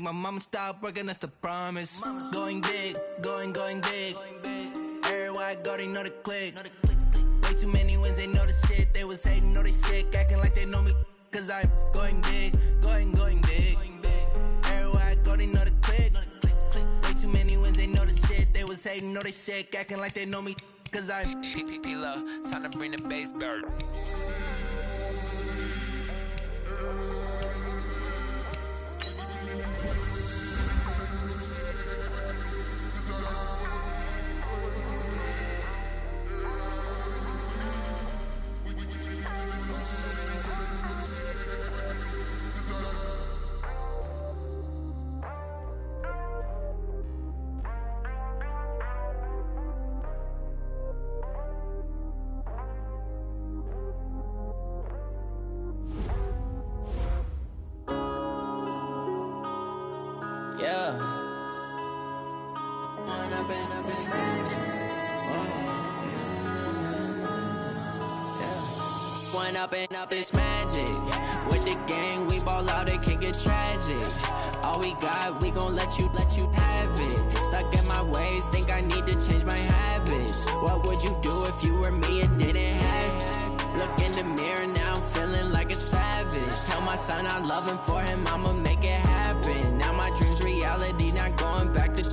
my mama stop working, that's the promise. Going big, going big. Everywhere I go, they know the click. Way too many wins, they know the shit. They was hating, know they sick, acting like they know me. Cause I'm going big, going big. Everywhere I go, they know the click. Way too many wins, they know the shit. They was hating, know they sick, acting like they know me. Cause I'm P-Lo, time to bring the bass back. Yeah. One up and up is magic. With the gang, we ball out, it can get tragic. All we got, we gon' let you have it. Stuck in my ways, think I need to change my habits. What would you do if you were me and didn't have it? Look in the mirror now, I'm feeling like a savage. Tell my son I love him, for him I'ma make it happen. Now my dream's reality, not going back to.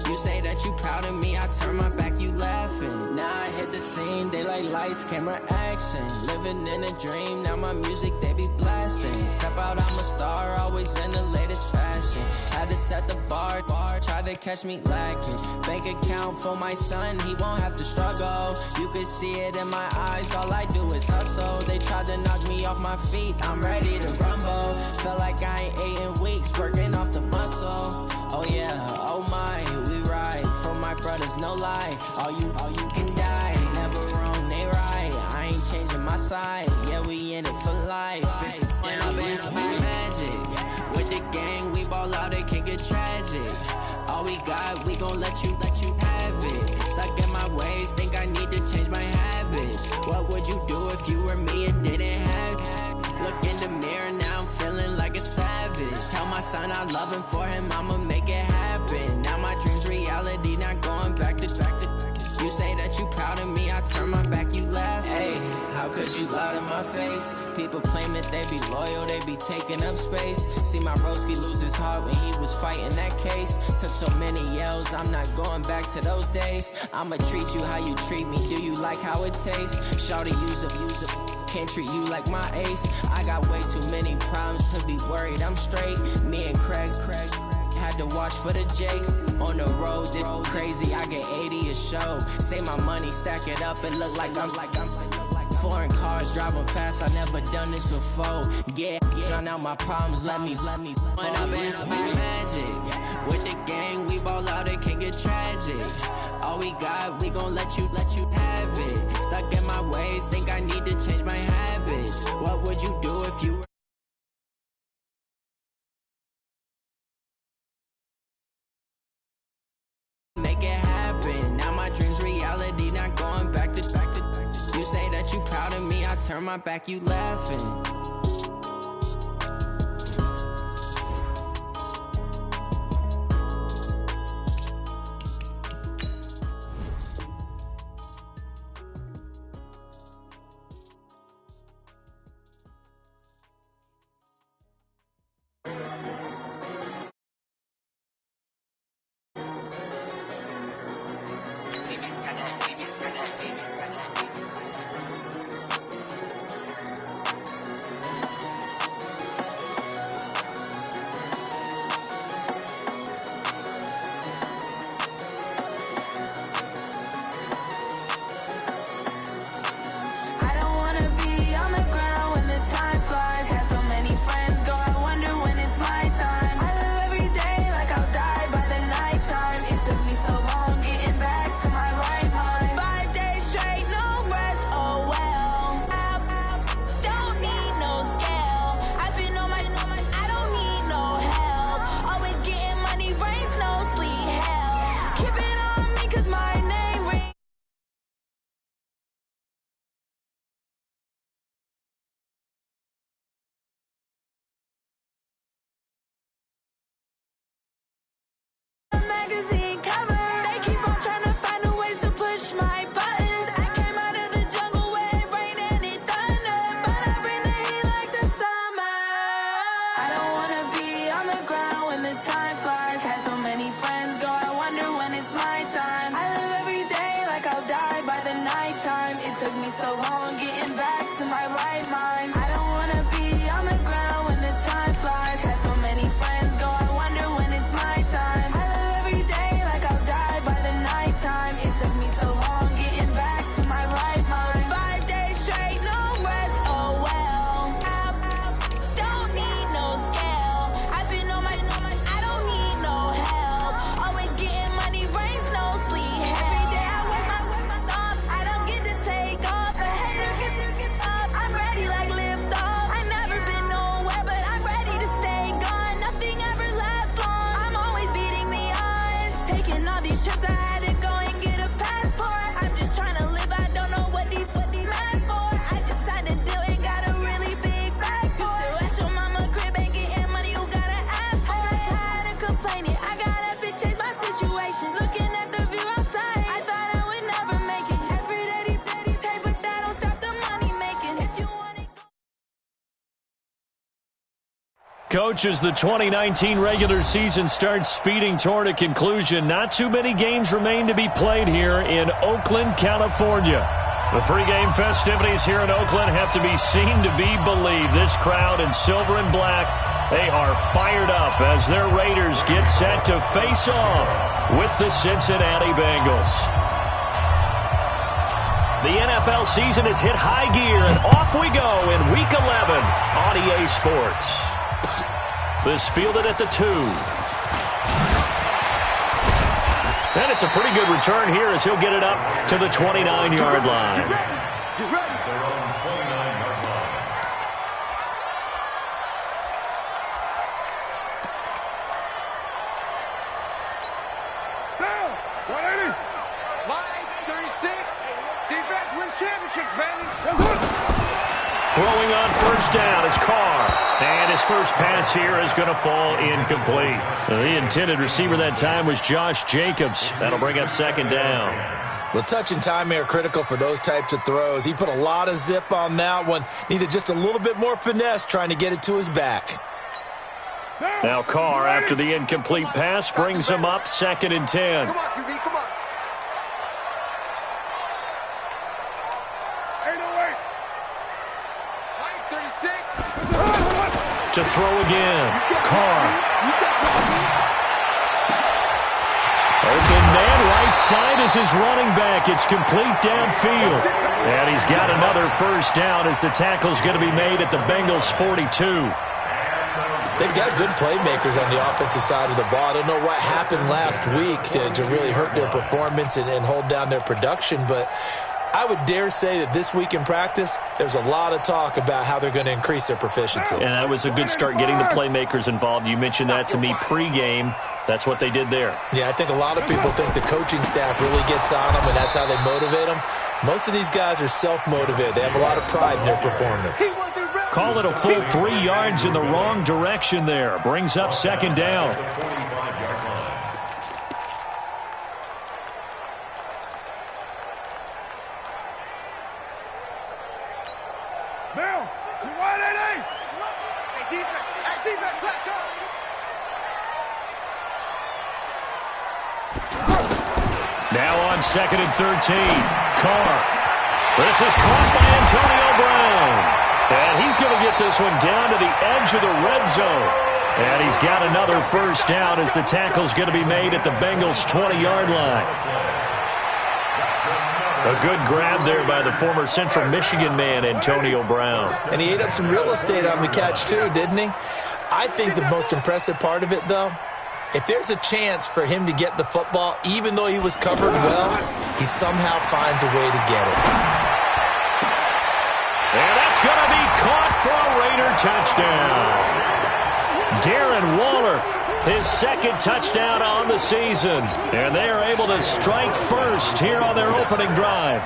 You say that you proud of me, I turn my back, you laughing. Now I hit the scene, they like lights, camera, action. Living in a dream, now my music, they be blasting. Step out, I'm a star, always in the latest fashion. Had to set the bar, try to catch me lacking. Bank account for my son, he won't have to struggle. You can see it in my eyes, all I do is hustle. They tried to knock me off my feet, I'm ready to rumble. Felt like I ain't ate in weeks, working off the muscle. Oh yeah, oh my, we ride for my brothers, no lie. All you can die, never wrong, they right. I ain't changing my side, yeah, we in it for life. And I've been magic. With the gang, we ball out, it can get tragic. All we got, we gon' let you have it. Stuck in my ways, think I need to change my habits. What would you do if you were me and didn't have it? Look in the mirror, now I'm feeling like a savage. Tell my son I love him, for him I'ma make it happen. Now my dream's reality, not going back to. You say that you proud of me, I turn my back, you laugh. Hey, how could you lie to my face? People claim that they be loyal, they be taking up space. See my broski lose his heart when he was fighting that case. Took so many yells, I'm not going back to those days. I'ma treat you how you treat me, do you like how it tastes? Shawty, use up, can't treat you like my ace. I got way too many problems to be worried, I'm straight. Me and Craig had to watch for the Jakes. On the road, this crazy, I get 80 a show. Say my money, stack it up, it look like I'm foreign cars, driving fast, I never done this before. Yeah, drown out my problems, let me When I've been magic. With the gang, we ball out, it can get tragic. All we got, we gon' let you have it. Stuck in my ways, think I need to change my habits. What would you do if you were make it happen? Now my dream's reality, not going back to. You say that you proud of me, I turn my back, you laughing. magazine cover. They keep on trying to find a ways to push my buttons. I came out of the jungle where it rained and it thundered, but I bring the heat like the summer. I don't wanna be on the ground when the time flies. Had so many friends go, I wonder when it's my time. I live every day like I'll die by the nighttime. It took me so long getting back to my right mind. I don't wanna be on the ground when the time flies. Had so many friends go, I wonder when it's my time. I live every day like I'll die by the nighttime. It took me so long getting back to my right mind. 5 days straight, no rest, oh well. Don't need no scale. I've been on my, I don't need no help. Always getting money, rain, snow, sleet. Every day I work my thumb. I don't get to take off. A hater get off. I'm ready like lift off. I never been nowhere, but I'm ready to stay gone. Nothing ever lasts long. I'm always beating the odds. Taking all these trips, I had to go and get a passport. I'm just trying to live. I don't know what the mad for. I just signed a deal and got a really big bag for it. Still at your mama crib ain't getting money, you gotta ask for it. I'm tired of complaining. I gotta bitch change my situation. Looking at the view outside, I thought I would never make it. Every day, take, but that don't stop the money making. If you want it. Coach, as the 2019 regular season starts speeding toward a conclusion, not too many games remain to be played here in Oakland, California. The pregame festivities here in Oakland have to be seen to be believed. This crowd in silver and black, they are fired up as their Raiders get set to face off with the Cincinnati Bengals. The NFL season has hit high gear, and off we go in Week 11 on EA Sports. This fielded at the 2. And it's a pretty good return here as he'll get it up to the 29-yard line. Now, 180. Line 36. Defense wins championships, baby. Throwing on first down is Carr. And his first pass here is going to fall incomplete. The intended receiver that time was Josh Jacobs. That'll bring up second down. Well, touch and time are critical for those types of throws. He put a lot of zip on that one. Needed just a little bit more finesse trying to get it to his back. Now Carr, after the incomplete pass, brings him up second and 10. Come on, QB, come on. To throw again. Carr. Open man right side is his running back. It's complete downfield. And he's got another first down as the tackle's going to be made at the Bengals' 42. They've got good playmakers on the offensive side of the ball. I don't know what happened last week to really hurt their performance and hold down their production, but I would dare say that this week in practice, there's a lot of talk about how they're going to increase their proficiency. And that was a good start getting the playmakers involved. You mentioned that to me pregame. That's what they did there. Yeah, I think a lot of people think the coaching staff really gets on them, and that's how they motivate them. Most of these guys are self-motivated. They have a lot of pride in their performance. Call it a full 3 yards in the wrong direction there. Brings up second down. Now, 180. Hey, defense, let's go. Now on second and 13. Carr. This is caught by Antonio Brown. And he's going to get this one down to the edge of the red zone. And he's got another first down as the tackle's going to be made at the Bengals' 20-yard line. A good grab there by the former Central Michigan man, Antonio Brown. And he ate up some real estate on the catch, too, didn't he? I think the most impressive part of it, though, if there's a chance for him to get the football, even though he was covered well, he somehow finds a way to get it. And that's going to be caught for a Raider touchdown. Darren Waller, his second touchdown on the season. And they are able to strike first here on their opening drive.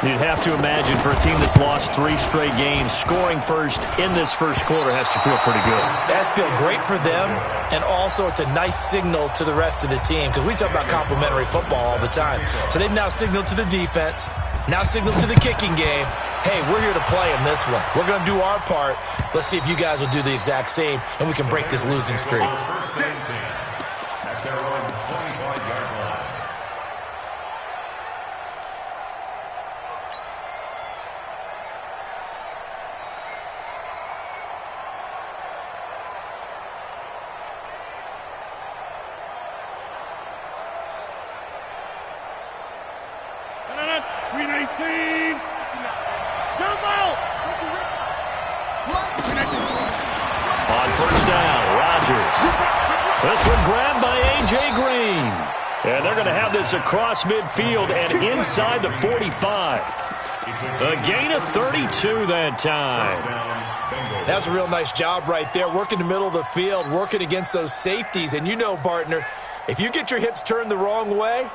You'd have to imagine for a team that's lost 3 straight games, scoring first in this first quarter has to feel pretty good. It has to feel great for them, and also it's a nice signal to the rest of the team, because we talk about complimentary football all the time. So they've now signaled to the defense, now signaled to the kicking game, hey, we're here to play in this one. We're going to do our part. Let's see if you guys will do the exact same, and we can break this losing streak. On first down, Rodgers. This one grabbed by A.J. Green. And they're going to have this across midfield and inside the 45. A gain of 32 that time. That's a real nice job right there, working the middle of the field, working against those safeties. And you know, partner, if you get your hips turned the wrong way,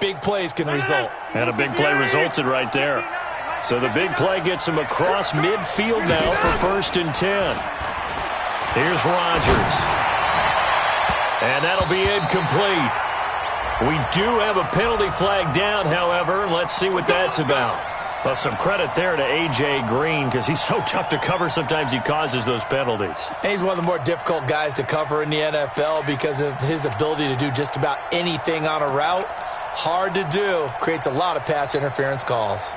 big plays can result. And a big play resulted right there. So the big play gets him across midfield now for 1st and 10. Here's Rodgers. And that'll be incomplete. We do have a penalty flag down, however. Let's see what that's about. Well, some credit there to A.J. Green, because he's so tough to cover. Sometimes he causes those penalties. And he's one of the more difficult guys to cover in the NFL because of his ability to do just about anything on a route. Hard to do. Creates a lot of pass interference calls.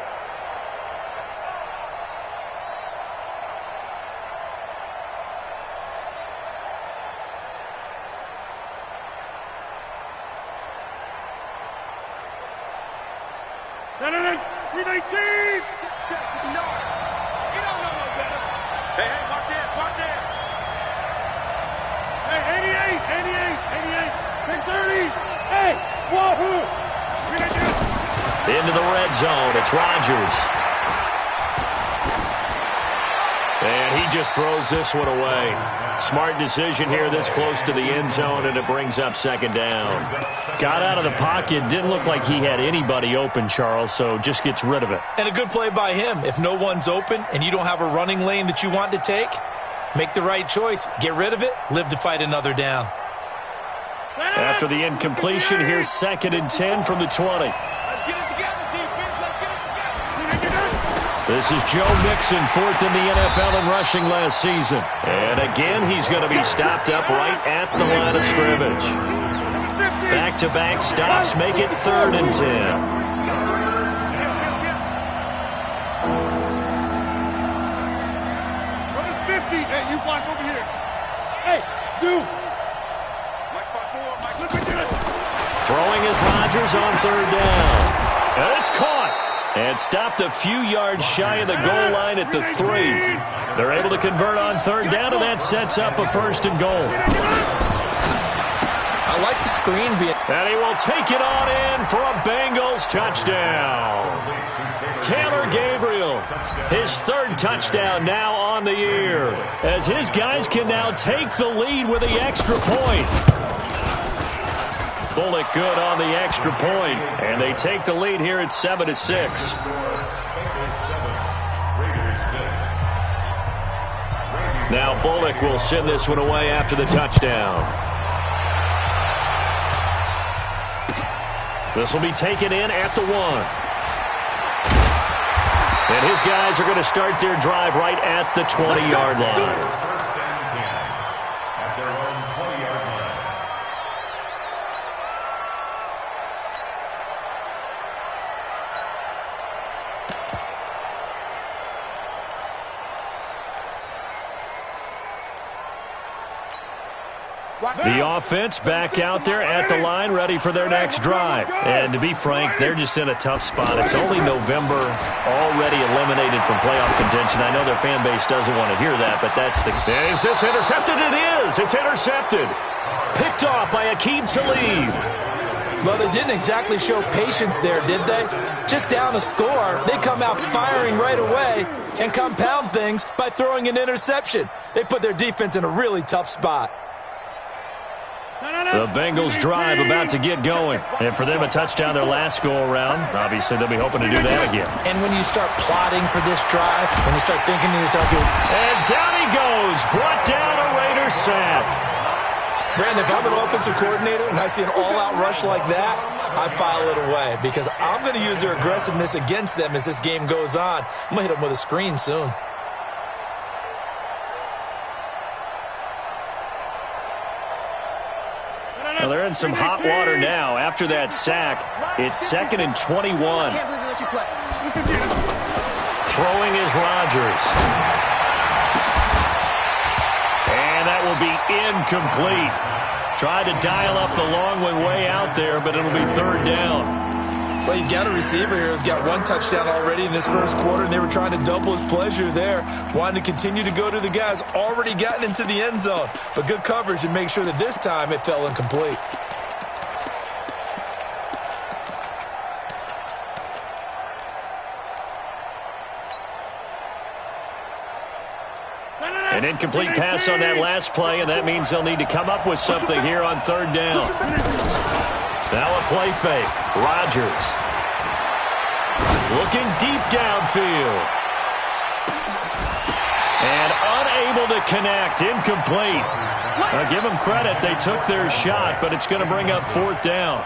Into the red zone. It's Rodgers. And he just throws this one away. Smart decision here this close to the end zone, and it brings up 2nd down. Got out of the pocket. Didn't look like he had anybody open, Charles, so just gets rid of it. And a good play by him. If no one's open and you don't have a running lane that you want to take, make the right choice. Get rid of it. Live to fight another down. After the incompletion, here's 2nd and 10 from the 20. This is Joe Mixon, 4th in the NFL in rushing last season. And again, he's going to be stopped up right at the line of scrimmage. Back-to-back stops make it 3rd and 10. Hey, you block over here. Hey, Sue. Throwing is Rodgers on 3rd down. And it's caught. And stopped a few yards shy of the goal line at the 3. They're able to convert on 3rd down, and that sets up a 1st and goal. I like the screen being... And he will take it on in for a Bengals touchdown. Taylor Gabriel, his 3rd touchdown now on the year, as his guys can now take the lead with the extra point. Bullock good on the extra point, and they take the lead here at 7-6. Now Bullock will send this one away after the touchdown. This will be taken in at the 1. And his guys are going to start their drive right at the 20-yard line. The offense back out there at the line, ready for their next drive. And to be frank, they're just in a tough spot. It's only November, already eliminated from playoff contention. I know their fan base doesn't want to hear that, but that's the... Is this intercepted? It is! It's intercepted. Picked off by Aqib Talib. Well, they didn't exactly show patience there, did they? Just down a score, they come out firing right away and compound things by throwing an interception. They put their defense in a really tough spot. The Bengals drive about to get going. And for them, a touchdown their last go-around. Obviously, they'll be hoping to do that again. And when you start plotting for this drive, when you start thinking to yourself, and down he goes. Brought down a Raiders sack. Brandon, if I'm an offensive coordinator and I see an all-out rush like that, I file it away because I'm going to use their aggressiveness against them as this game goes on. I'm going to hit them with a screen soon. Well, they're in some hot water now. After that sack, it's 2nd and 21. Throwing is Rodgers. And that will be incomplete. Tried to dial up the long one way out there, but it'll be 3rd down. Well, you've got a receiver here who's got 1 touchdown already in this first quarter, and they were trying to double his pleasure there, wanting to continue to go to the guys already gotten into the end zone. But good coverage to make sure that this time it fell incomplete. An incomplete pass on that last play, and that means they'll need to come up with something here on 3rd down. Now a play fake. Rodgers. Looking deep downfield. And unable to connect. Incomplete. I'll give them credit. They took their shot, but it's going to bring up 4th down.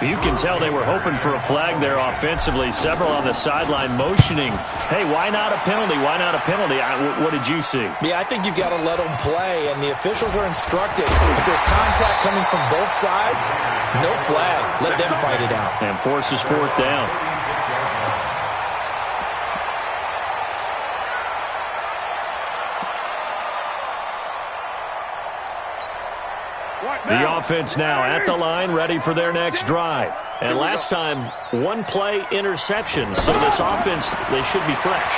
You can tell they were hoping for a flag there offensively. Several on the sideline motioning. Hey, why not a penalty? Why not a penalty? What did you see? Yeah, I think you've got to let them play, and the officials are instructed. If there's contact coming from both sides, no flag. Let them fight it out. And forces 4th down. The offense now at the line, ready for their next drive. And last time, 1-play interception. So this offense, they should be fresh.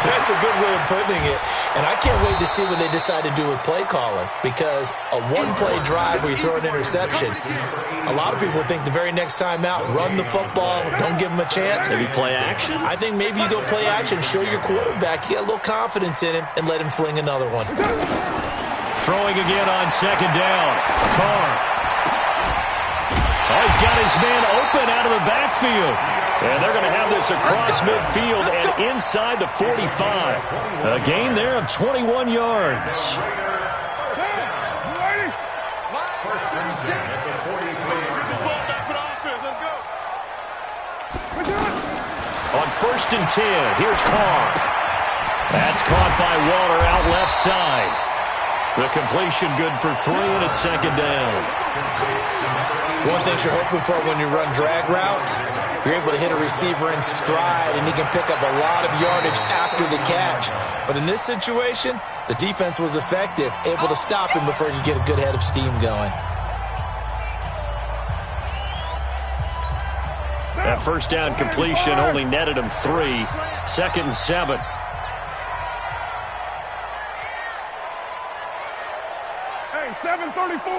That's a good way of putting it. And I can't wait to see what they decide to do with play calling. Because a 1-play drive where you throw an interception, a lot of people think the very next time out, run the football, don't give them a chance. Maybe play action? I think maybe you go play action, show your quarterback, you get a little confidence in him, and let him fling another one. Throwing again on 2nd down. Carr. Oh, he's got his man open out of the backfield. And they're going to have this across midfield and inside the 45. A gain there of 21 yards. On 1st and 10, here's Carr. That's caught by Waller out left side. The completion good for 3, and it's 2nd down. One thing you're hoping for when you run drag routes, you're able to hit a receiver in stride, and he can pick up a lot of yardage after the catch. But in this situation, the defense was effective, able to stop him before you get a good head of steam going. That 1st down completion only netted him 3. 2nd and 7. Hey, 734.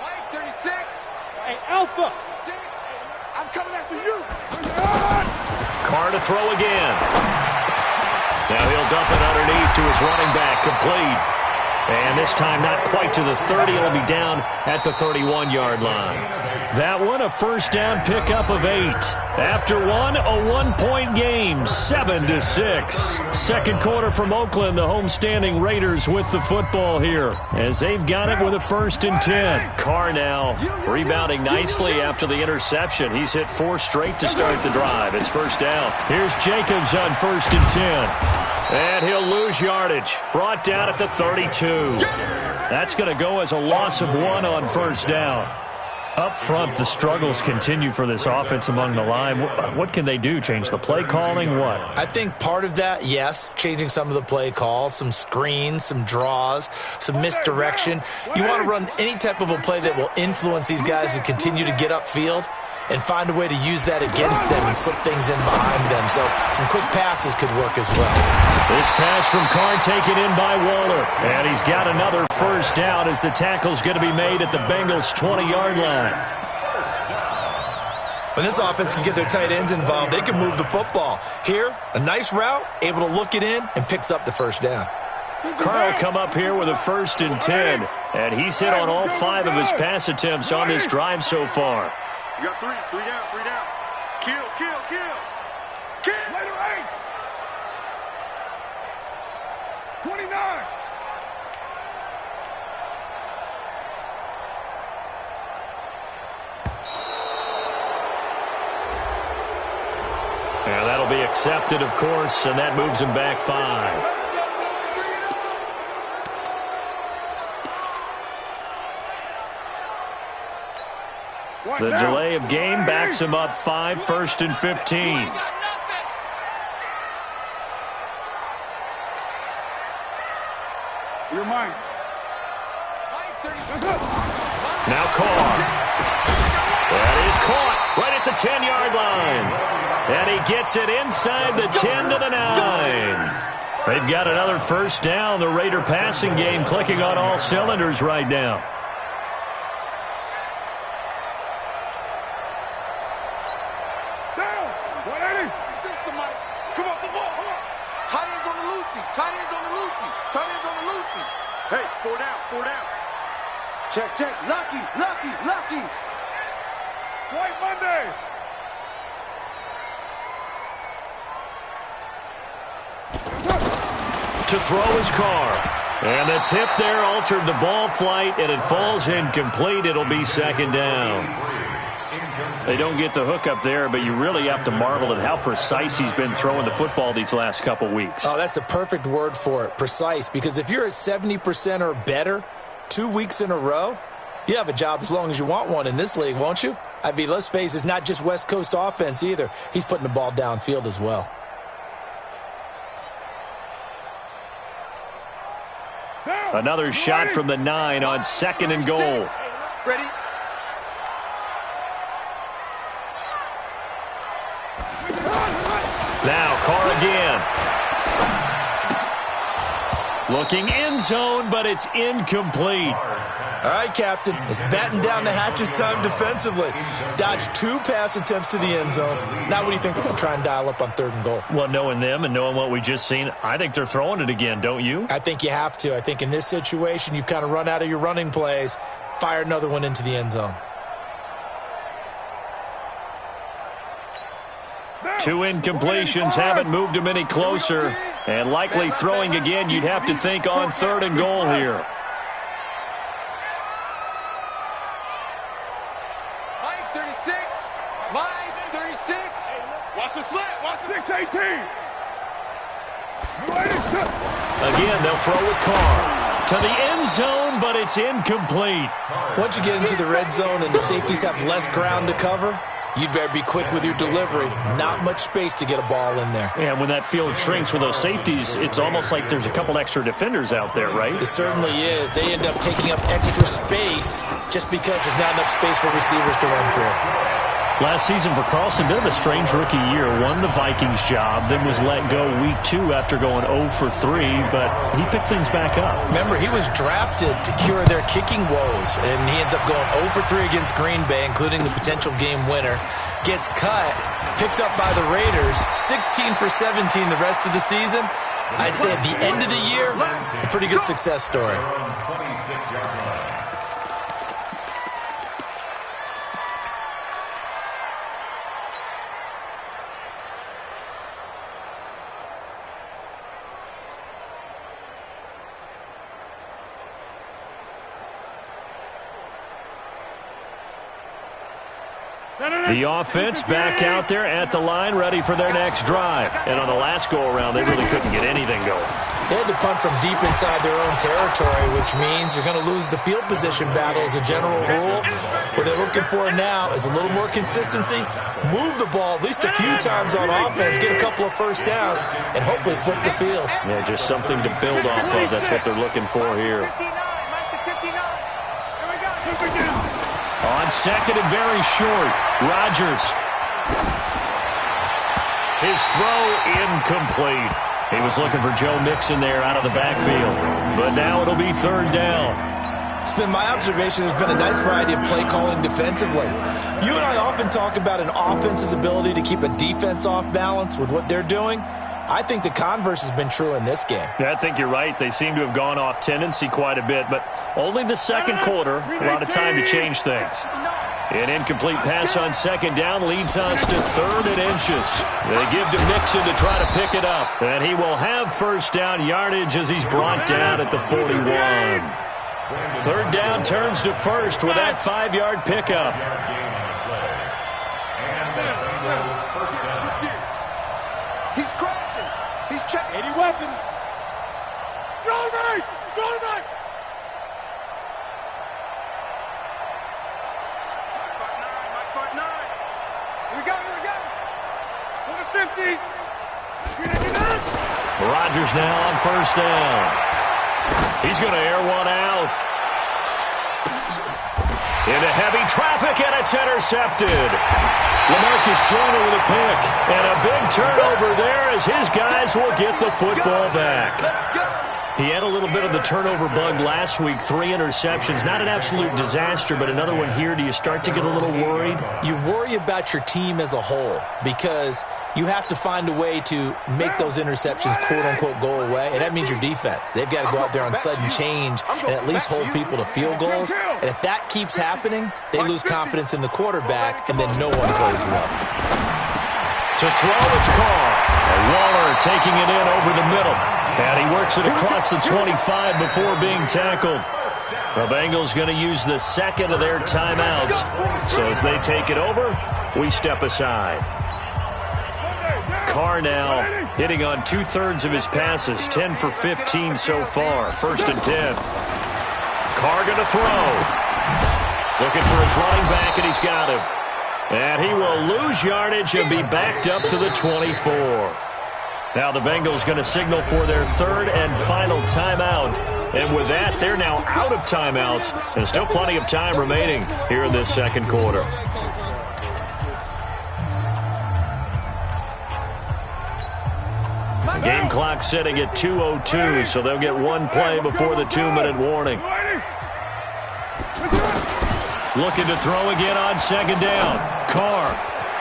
Mike, 36. Hey, Alpha. 6. I'm coming after you. Carr to throw again. Now he'll dump it underneath to his running back, complete. And this time not quite to the 30. It'll be down at the 31-yard line. That one, a 1st down pickup of 8. After one, a 1-point game, 7-6. 2nd quarter from Oakland, the homestanding Raiders with the football here as they've got it with a 1st and 10. Carr now rebounding nicely after the interception. He's hit 4 straight to start the drive. It's 1st down. Here's Jacobs on 1st and 10. And he'll lose yardage. Brought down at the 32. That's going to go as a loss of 1 on 1st down. Up front, the struggles continue for this offense among the line. What can they do? Change the play calling? What? I think part of that, yes, changing some of the play calls, some screens, some draws, some misdirection. You want to run any type of a play that will influence these guys to continue to get upfield and find a way to use that against them and slip things in behind them. So some quick passes could work as well. This pass from Carr taken in by Waller. And he's got another 1st down as the tackle's going to be made at the Bengals' 20-yard line. When this offense can get their tight ends involved, they can move the football. Here, a nice route, able to look it in, and picks up the 1st down. Carr will come up here with a 1st and 10. And he's hit on all 5 of his pass attempts on this drive so far. You got 3 down, 3 down. Kill. Later 8. 29. And that'll be accepted, of course, and that moves him back 5. The delay of game backs him up 5, 1st and 15. You're mine. Now Carr. That is caught right at the 10-yard line. And he gets it inside the 10 to the 9. They've got another first down. The Raider passing game clicking on all cylinders right now. Hey, 4 down. Check. Lucky. White Monday. To throw his Carr. And the tip there altered the ball flight, and it falls incomplete. It'll be 2nd down. They don't get the hook up there, but you really have to marvel at how precise he's been throwing the football these last couple weeks. Oh, that's the perfect word for it, precise, because if you're at 70% or better 2 weeks in a row, you have a job as long as you want one in this league, won't you? I mean, let's face it, it's not just West Coast offense either. He's putting the ball downfield as well. Another shot from the 9 on 2nd and goal. Ready? Now Carr again. Looking end zone, but it's incomplete. All right, Captain. It's batten down the hatches time defensively. Dodged 2 pass attempts to the end zone. Now what do you think they're going to try and dial up on 3rd and goal? Well, knowing them and knowing what we just seen, I think they're throwing it again, don't you? I think you have to. I think in this situation, you've kind of run out of your running plays. Fire another one into the end zone. 2 incompletions haven't moved him any closer. And likely throwing again, you'd have to think on 3rd and goal here. Line 36. Watch the slant. Watch 6-18. Again, they'll throw with Carr. To the end zone, but it's incomplete. Once you get into the red zone and the safeties have less ground to cover, you'd better be quick with your delivery. Not much space to get a ball in there. Yeah, when that field shrinks with those safeties, it's almost like there's a couple extra defenders out there, right? It certainly is. They end up taking up extra space just because there's not enough space for receivers to run through. Last season for Carlson, bit of a strange rookie year. Won the Vikings job, then was let go week 2 after going 0 for 3, but he picked things back up. Remember, he was drafted to cure their kicking woes, and he ends up going 0 for 3 against Green Bay, including the potential game winner. Gets cut, picked up by the Raiders, 16 for 17 the rest of the season. I'd say at the end of the year, a pretty good success story. The offense back out there at the line, ready for their next drive. And on the last go-around, they really couldn't get anything going. They had to punt from deep inside their own territory, which means they're going to lose the field position battle as a general rule. What they're looking for now is a little more consistency, move the ball at least a few times on offense, get a couple of first downs, and hopefully flip the field. Yeah, just something to build off of. That's what they're looking for here. On second and very short, Rodgers. His throw incomplete. He was looking for Joe Mixon there out of the backfield. But now it'll be 3rd down. It's been my observation there's been a nice variety of play calling defensively. You and I often talk about an offense's ability to keep a defense off balance with what they're doing. I think the converse has been true in this game. Yeah, I think you're right. They seem to have gone off tendency quite a bit, but only the second quarter, a lot of time to change things. An incomplete pass on second down leads us to 3rd and inches. They give to Mixon to try to pick it up, and he will have first down yardage as he's brought down at the 41. 3rd down turns to first with that 5-yard pickup. He's crashing. He's checking. Any weapon. Throw it right. Throw it right. Mike Part 9. Here we go. Here we go. To the 50. Rodgers now on first down. He's going to air one out. Into heavy traffic, and it's intercepted. LaMarcus Joyner with a pick, and a big turnover there as his guys will get the football back. He had a little bit of the turnover bug last week, 3 interceptions. Not an absolute disaster, but another one here. Do you start to get a little worried? You worry about your team as a whole because you have to find a way to make those interceptions, quote-unquote, go away, and that means your defense. They've got to go out there on sudden change and at least hold people to field goals. And if that keeps happening, they lose confidence in the quarterback, and then no one plays well. To throw, it's Carr. Waller taking it in over the middle. And he works it across the 25 before being tackled. The Bengals going to use the second of their timeouts. So as they take it over, we step aside. Carr now hitting on 2/3 of his passes, 10 for 15 so far. 1st and 10. Carr going to throw. Looking for his running back, and he's got him. And he will lose yardage and be backed up to the 24. Now the Bengals going to signal for their 3rd and final timeout. And with that, they're now out of timeouts. And still plenty of time remaining here in this second quarter. Game clock setting at 2:02, so they'll get one play before the 2-minute warning. Looking to throw again on second down. Carr.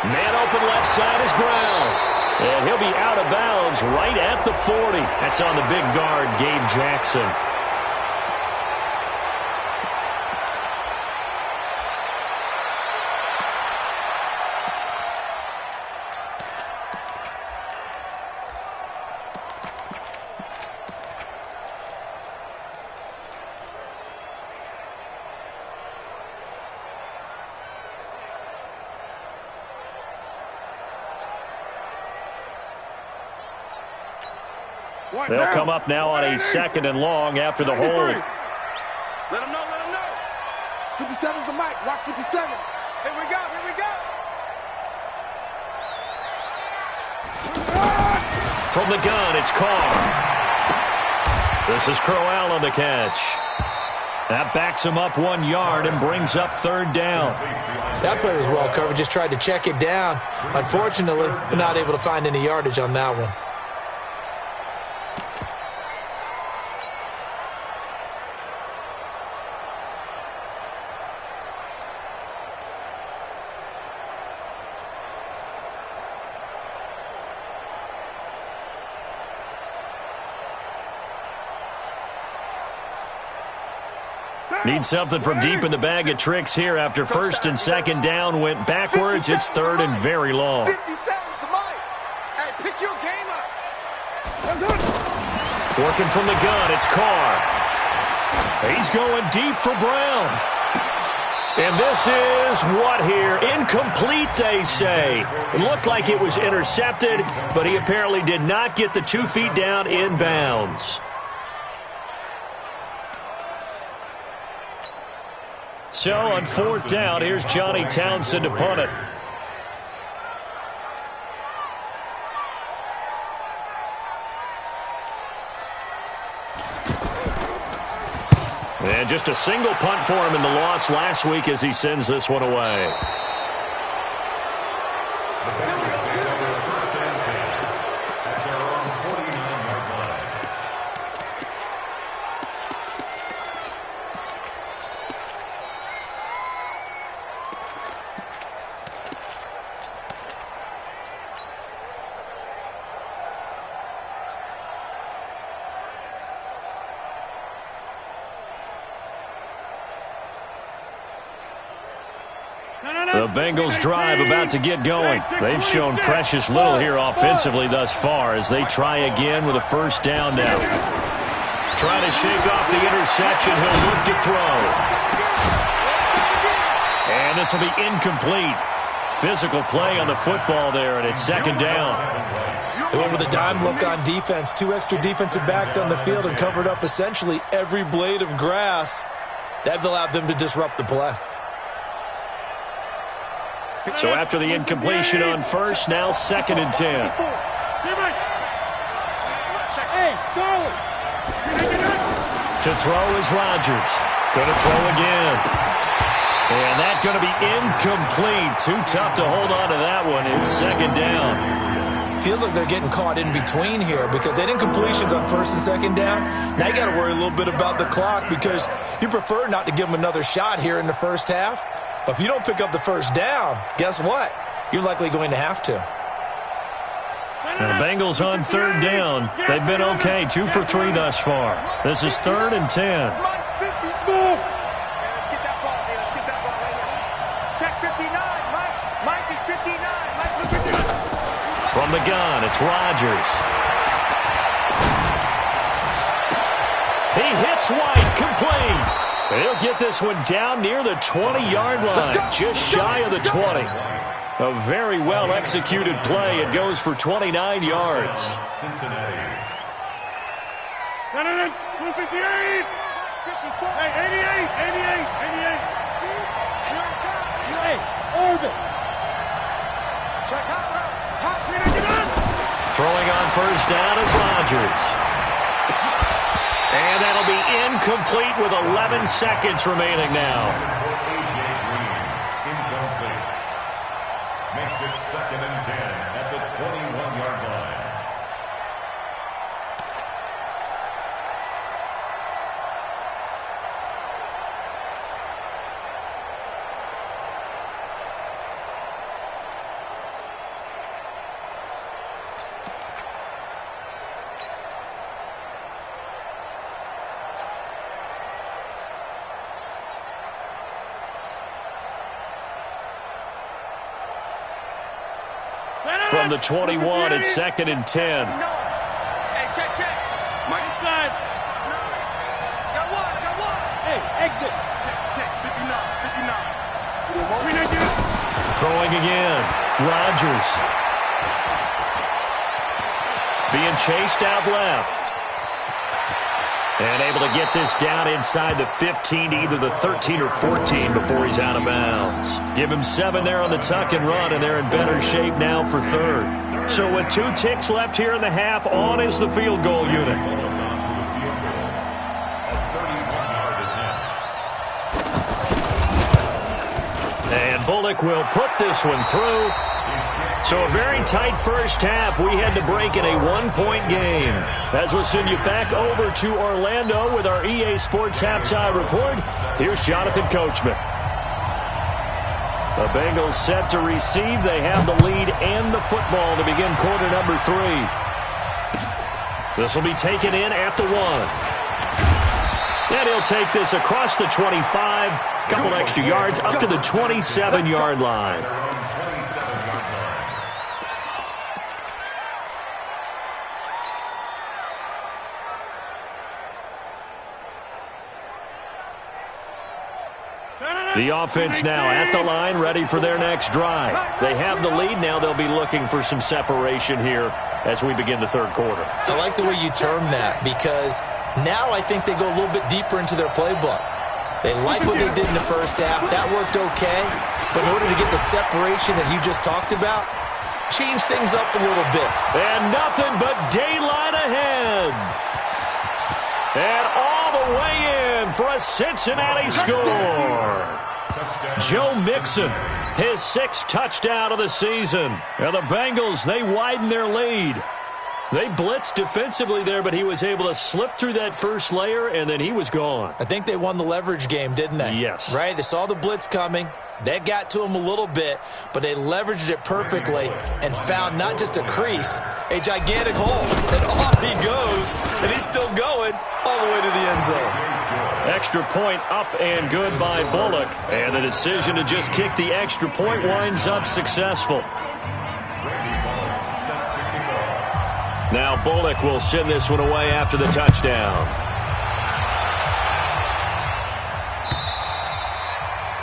Man open left side is Brown. And he'll be out of bounds right at the 40. That's on the big guard, Gabe Jackson. They'll come up now on a 2nd and long after the hold. Let him know, let him know. 57's the mic. Watch 57. Here we go, here we go. From the gun, it's Carr. This is Crowell on the catch. That backs him up 1 yard and brings up 3rd down. That play was well covered. Just tried to check it down. Unfortunately, we're not able to find any yardage on that one. Need something from deep in the bag of tricks here after 1st and 2nd down went backwards. It's 3rd and very long. 57's the mic. Hey, pick your game up. Working from the gun, it's Carr. He's going deep for Brown. And this is what here? Incomplete, they say. It looked like it was intercepted, but he apparently did not get the 2 feet down in bounds. So on 4th down, here's Johnny Townsend to punt it. And just a single punt for him in the loss last week as he sends this one away. The Bengals drive about to get going. They've shown precious little here offensively thus far as they try again with a first down now. Trying to shake off the interception. He'll look to throw. And this will be incomplete. Physical play on the football there, and it's second down. They went with a dime look on defense. 2 extra defensive backs on the field and covered up essentially every blade of grass. That allowed them to disrupt the play. So after the incompletion on first, now 2nd and 10. To throw is Rodgers. Going to throw again. And that's going to be incomplete. Too tough to hold on to that one. It's second down. Feels like they're getting caught in between here because they had incompletions on first and second down. Now you got to worry a little bit about the clock because you prefer not to give them another shot here in the first half. But if you don't pick up the first down, guess what? You're likely going to have to. Now, Bengals on third down. They've been okay, 2 for 3 thus far. This is 3rd and 10. Let's get that ball, man. Let's get that ball right here. Check 59. Mike is 59. Mike is 59. From the gun, it's Rodgers. He hits White, complete. He'll get this one down near the 20-yard line, just shy of the 20. A very well-executed play. It goes for 29 yards. Cincinnati. 258. Hey, 88. Hey, Orbit. Check out. Throwing on first down is Rodgers. And that'll be incomplete with 11 seconds remaining now. Incomplete. Makes it 2nd and 10 at the 21-yard line. From the 21, it's 2nd and 10. Hey, check. Mike inside. Got one. Hey, exit. Check. 59. Throwing again. Rodgers. Being chased out left. And able to get this down inside the 15 to either the 13 or 14 before he's out of bounds. Give him 7 there on the tuck and run, and they're in better shape now for 3rd. So with 2 ticks left here in the half, on is the field goal unit. And Bullock will put this one through. So a very tight first half. We had to break in a 1-point game. As we'll send you back over to Orlando with our EA Sports halftime report, here's Jonathan Coachman. The Bengals set to receive. They have the lead and the football to begin quarter number 3. This will be taken in at the 1. And he'll take this across the 25. Couple extra yards up to the 27-yard line. The offense now at the line, ready for their next drive. They have the lead. Now they'll be looking for some separation here as we begin the 3rd quarter. I like the way you term that because now I think they go a little bit deeper into their playbook. They like what they did in the first half. That worked okay. But in order to get the separation that you just talked about, change things up a little bit. And nothing but daylight ahead. And all the way in for a Cincinnati score. Joe Mixon, his 6th touchdown of the season. And the Bengals, they widen their lead. They blitzed defensively there, but he was able to slip through that first layer, and then he was gone. I think they won the leverage game, didn't they? Yes. Right? They saw the blitz coming. That got to him a little bit, but they leveraged it perfectly and found not just a crease, a gigantic hole. And off he goes, and he's still going all the way to the end zone. Extra point up and good by Bullock. And the decision to just kick the extra point winds up successful. Now Bullock will send this one away after the touchdown.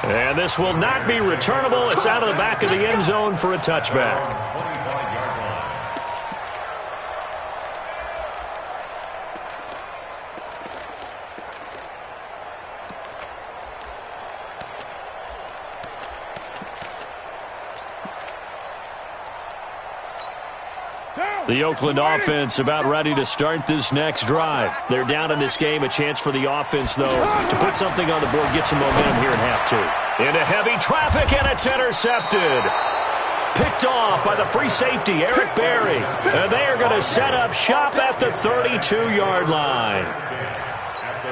And this will not be returnable. It's out of the back of the end zone for a touchback. The Oakland offense about ready to start this next drive. They're down in this game. A chance for the offense, though, to put something on the board, get some momentum here in half two. Into heavy traffic, and it's intercepted. Picked off by the free safety, Eric Berry. And they are going to set up shop at the 32-yard line.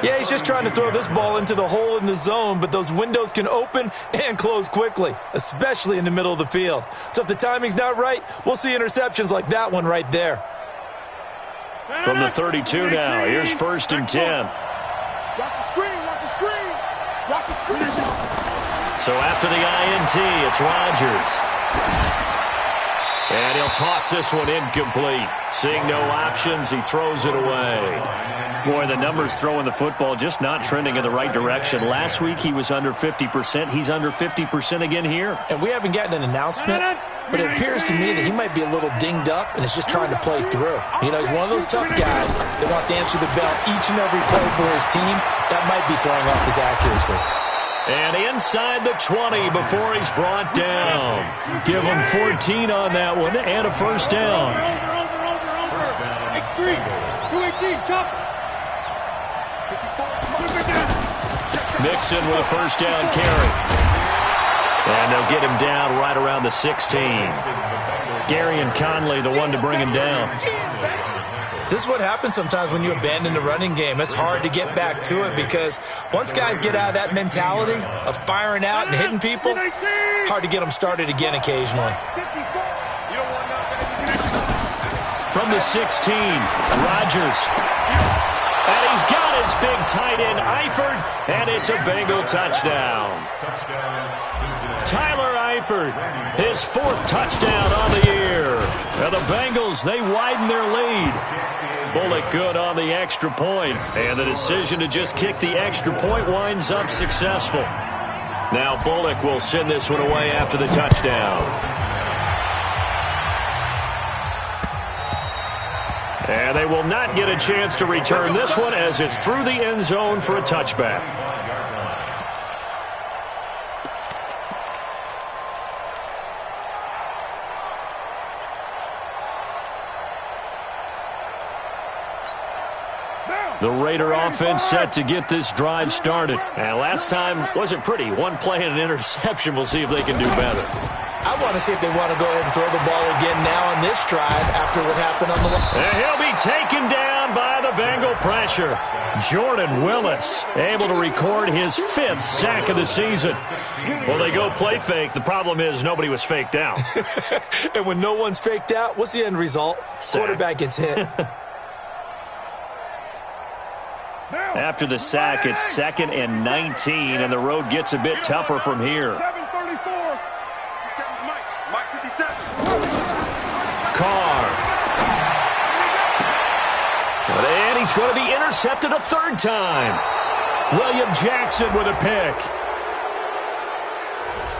Yeah, he's just trying to throw this ball into the hole in the zone, but those windows can open and close quickly, especially in the middle of the field. So if the timing's not right, we'll see interceptions like that one right there. From the 32 now, here's 1st and 10. Watch the screen, watch the screen, watch the screen. So after the INT, it's Rodgers. And he'll toss this one incomplete. Seeing no options, he throws it away. Boy, the numbers throwing the football just not trending in the right direction. Last week he was under 50%. He's under 50% again here. And we haven't gotten an announcement, but it appears to me that he might be a little dinged up and is just trying to play through. You know, he's one of those tough guys that wants to answer the bell each and every play for his team. That might be throwing off his accuracy. And inside the 20 before he's brought down. Give him 14 on that one and a first down. X3, 218, chop. Mixon with a first down carry. And they'll get him down right around the 16. Gary and Conley, the one to bring him down. This is what happens sometimes when you abandon the running game. It's hard to get back to it because once guys get out of that mentality of firing out and hitting people, hard to get them started again occasionally. From the 16, Rodgers. And he's got his big tight end, Eifert, and it's a Bengal touchdown. Tyler Eifert, his 4th touchdown on the year. And the Bengals, they widen their lead. Bullock good on the extra point, and the decision to just kick the extra point winds up successful. Now Bullock will send this one away after the touchdown. And they will not get a chance to return this one as it's through the end zone for a touchback. The Raider offense set to get this drive started. And last time wasn't pretty. One play and an interception. We'll see if they can do better. I want to see if they want to go ahead and throw the ball again now on this drive after what happened on the line. And he'll be taken down by the Bengal pressure. Jordan Willis able to record his 5th sack of the season. Well, they go play fake. The problem is nobody was faked out. And when no one's faked out, what's the end result? Sack. Quarterback gets hit. After the sack, it's 2nd and 19, and the road gets a bit tougher from here. 734. Mike 57. Carr. And he's going to be intercepted a 3rd time. William Jackson with a pick.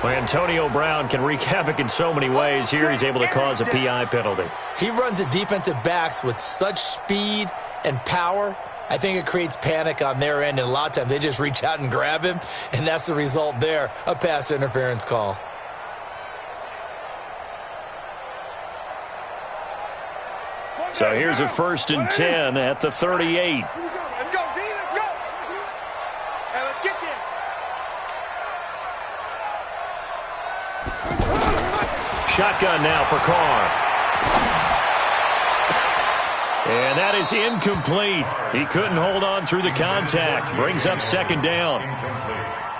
Well, Antonio Brown can wreak havoc in so many ways. Here he's able to cause a PI penalty. He runs at defensive backs with such speed and power. I think it creates panic on their end, and a lot of times they just reach out and grab him, and that's the result there, a pass interference call. So here's a 1st and 10 at the 38. Let's go, D, let's go. Hey, let's get there. Shotgun now for Carr. And that is incomplete. He couldn't hold on through the contact. Brings up 2nd down.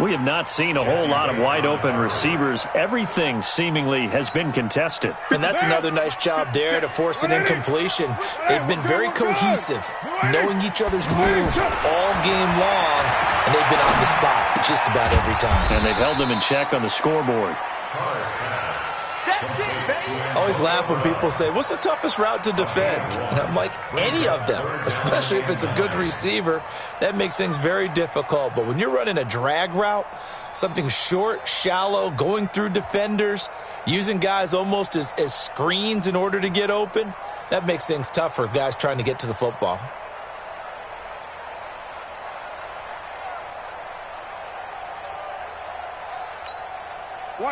We have not seen a whole lot of wide-open receivers. Everything seemingly has been contested. And that's another nice job there to force an incompletion. They've been very cohesive, knowing each other's moves all game long, and they've been on the spot just about every time. And they've held them in check on the scoreboard. I always laugh when people say, what's the toughest route to defend? And I'm like, any of them, especially if it's a good receiver. That makes things very difficult. But when you're running a drag route, something short, shallow, going through defenders, using guys almost as screens in order to get open, that makes things tough for guys trying to get to the football.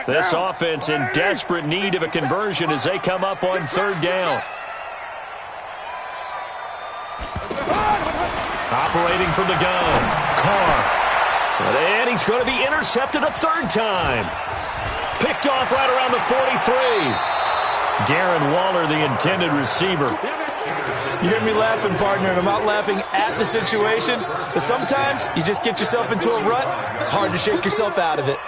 This offense in desperate need of a conversion as they come up on third down. Operating from the gun, Carr. And he's going to be intercepted a third time. Picked off right around the 43. Darren Waller, the intended receiver. You hear me laughing, partner, and I'm not laughing at the situation, but sometimes you just get yourself into a rut. It's hard to shake yourself out of it.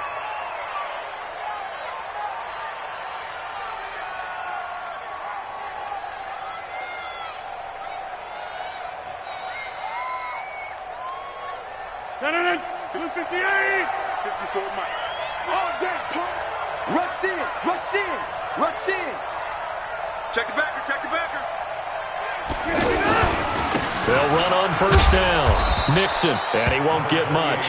They'll run on first down. Mixon, and he won't get much.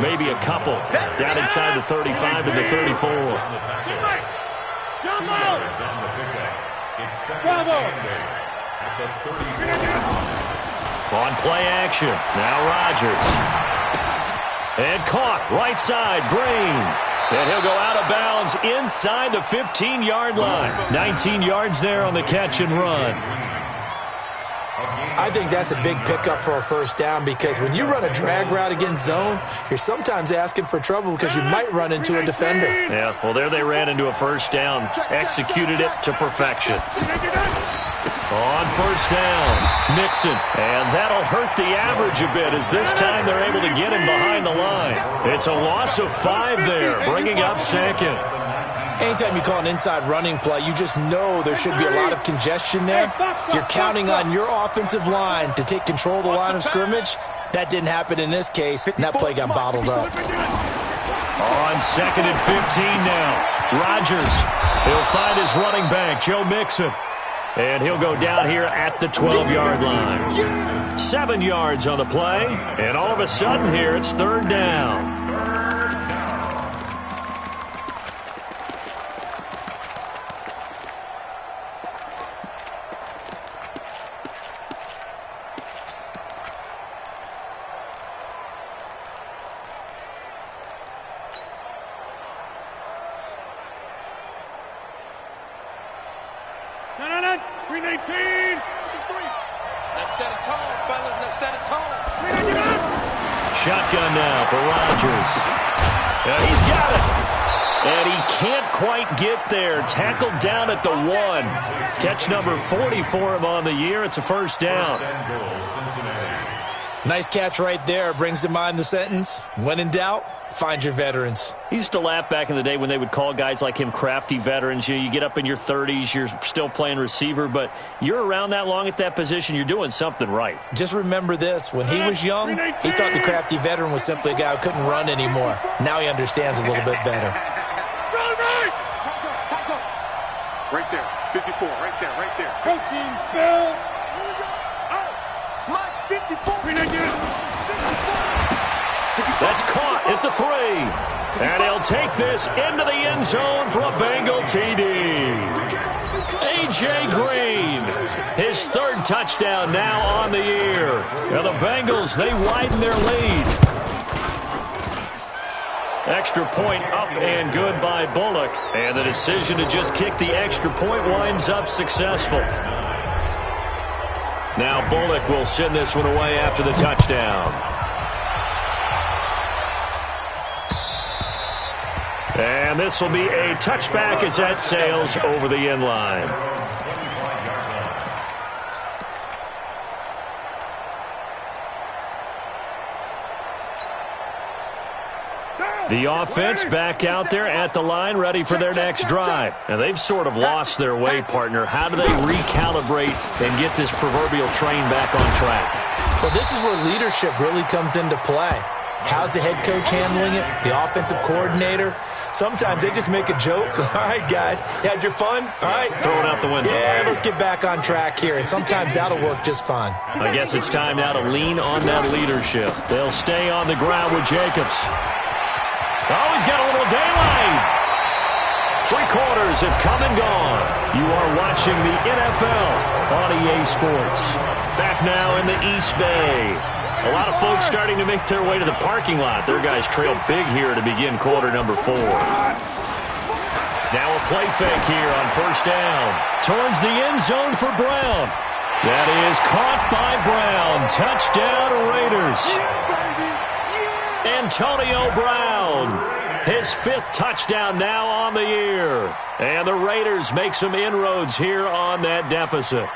Maybe a couple. Down inside the 35 and the 34. On play action. Now Rodgers. And caught right side. Green. And he'll go out of bounds inside the 15-yard line. 19 yards there on the catch and run. I think that's a big pickup for a first down because when you run a drag route against zone, you're sometimes asking for trouble because you might run into a defender. Yeah, well, there they ran into a first down. Executed it to perfection. On first down, Mixon. And that'll hurt the average a bit as this time they're able to get him behind the line. It's a loss of 5 there, bringing up second. Anytime you call an inside running play, you just know there should be a lot of congestion there. You're counting on your offensive line to take control of the line of scrimmage. That didn't happen in this case, and that play got bottled up. On second and 15 now. Rodgers. He'll find his running back, Joe Mixon. And he'll go down here at the 12-yard line. 7 yards on the play. And all of a sudden here, it's third down. Shotgun now for Rodgers. And he's got it. And he can't quite get there. Tackled down at the 1. Catch number 40 for him on the year. It's a first down. Nice catch right there. Brings to mind the sentence, when in doubt, find your veterans. He used to laugh back in the day when they would call guys like him crafty veterans. You get up in your 30s, you're still playing receiver, but you're around that long at that position, you're doing something right. Just remember this. When he was young, he thought the crafty veteran was simply a guy who couldn't run anymore. Now he understands a little bit better. Right there. 54. Right there. Right there. Coaching spell. March 54. That's caught at the 3. And he'll take this into the end zone for a Bengal TD. A.J. Green, his 3rd touchdown now on the year. And the Bengals, they widen their lead. Extra point up and good by Bullock. And the decision to just kick the extra point winds up successful. Now Bullock will send this one away after the touchdown. And this will be a touchback as that sails over the end line. The offense back out there at the line, ready for their next drive. And they've sort of lost their way, partner. How do they recalibrate and get this proverbial train back on track? Well, this is where leadership really comes into play. How's the head coach handling it? The offensive coordinator? Sometimes they just make a joke. All right, guys, you had your fun? All right. Throw it out the window. Yeah, let's get back on track here. And sometimes that'll work just fine. I guess it's time now to lean on that leadership. They'll stay on the ground with Jacobs. Oh, he's got a little daylight. 3 quarters have come and gone. You are watching the NFL on EA Sports. Back now in the East Bay. A lot of folks starting to make their way to the parking lot. Their guys trail big here to begin quarter number 4. Now a play fake here on first down. Towards the end zone for Brown. That is caught by Brown. Touchdown Raiders. Antonio Brown. His 5th touchdown now on the year. And the Raiders make some inroads here on that deficit.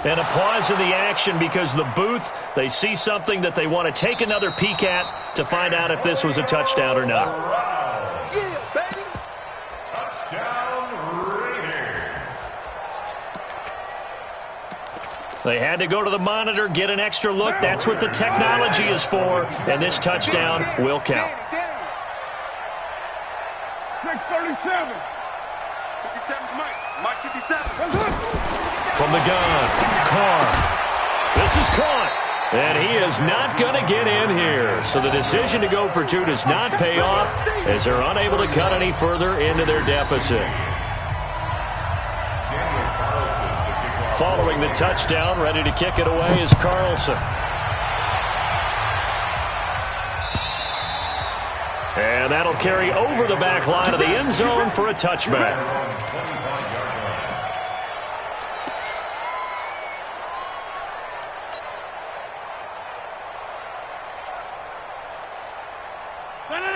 And a pause in the action because the booth, they see something that they want to take another peek at to find out if this was a touchdown or not. Yeah, baby. Touchdown, Raiders. They had to go to the monitor, get an extra look. That's what the technology is for. And this touchdown will count. 637. 57 Mike. Mike 57. From the gun, Carr. This is caught. And he is not going to get in here. So the decision to go for 2 does not pay off as they're unable to cut any further into their deficit. Following the touchdown, ready to kick it away is Carlson. And that'll carry over the back line of the end zone for a touchback.